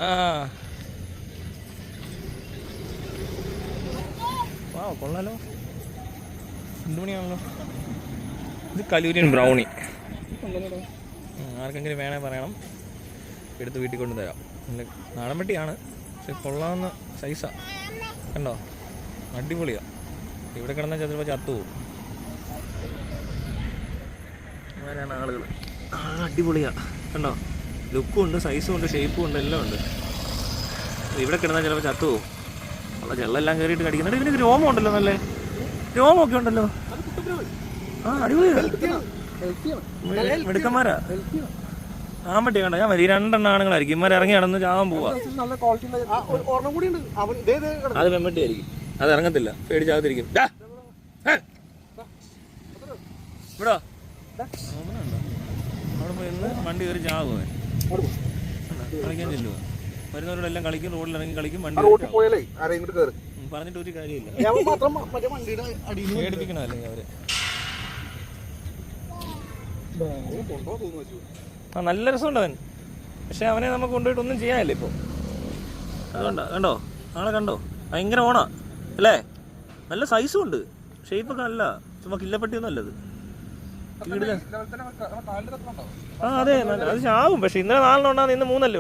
ആ വാ കൊള്ളാലോ. 2 മണിയാണല്ലോ. ഇത് കലൂരിയൻ ബ്രൗണി. ആർക്കെങ്കിലും വേണേ പറയണം, എടുത്ത് വീട്ടിൽ കൊണ്ട് തരാം. നല്ല നാടൻ പട്ടിയാണ്, പക്ഷെ കൊള്ളാവുന്ന സൈസാണ്. കണ്ടോ, അടിപൊളിയാണ്. ഇവിടെ കിടന്നാൽ ചിലപ്പോൾ ചത്തുപോകും. അങ്ങനെയാണ് ആളുകൾ. അടിപൊളിയാണ് കണ്ടോ, ലുക്കും ഉണ്ട്, സൈസും ഉണ്ട്, ഷേപ്പും ഉണ്ട്, എല്ലാം ഉണ്ട്. ഇവിടെ കിടന്നാൽ ചിലപ്പോൾ ചത്തുപോകും. ഉള്ള ചെള്ളെല്ലാം കയറിയിട്ട് കടിക്കുന്നുണ്ട്. ഇതിന് രോമം ഉണ്ടല്ലോ, നല്ല രോമമൊക്കെ ഉണ്ടല്ലോ. ആ അടിപൊളിയാണ്, മിടുക്കന്മാരാ. ആമ്പട്ടി കണ്ടോ, ഞാൻ മതി 2 ആണുങ്ങളായിരിക്കും. ഇമാരെ ഇറങ്ങി നടന്ന് ചാവാൻ പോവാ. അത് പെമ്പട്ടി ആയിരിക്കും, അത് ഇറങ്ങത്തില്ല, പേടിച്ചാകത്തിരിക്കും. ഇവിടെ അവിടെ പോയി ഇന്ന് വണ്ടി കയറി ചാവുക, കളിക്കാൻ ചെല്ലുക. വരുന്നവരോടെല്ലാം കളിക്കും, റോഡിൽ ഇറങ്ങി കളിക്കും. വണ്ടി പറഞ്ഞിട്ട് ഒരു കാര്യമില്ല, പേടിപ്പിക്കണോ അല്ലെങ്കിൽ അവര്. ആ നല്ല രസമുണ്ട് അവൻ, പക്ഷെ അവനെ നമുക്ക് കൊണ്ടുപോയിട്ട് ഒന്നും ചെയ്യാനില്ല ഇപ്പോൾ. അതുകൊണ്ടാ കണ്ടോ, ആളെ കണ്ടോ, ഭയങ്കര ഓണാ അല്ലേ. നല്ല സൈസും ഉണ്ട്, ഷേപ്പൊക്കെ നല്ല, ചുമ്മാ കില്ലപ്പട്ടിയൊന്നും അല്ലത്. ആ അതെ, അത് ചാവും. പക്ഷെ ഇന്നലെ 4 ഉണ്ടാകുന്ന ഇന്ന് 3 അല്ലേ.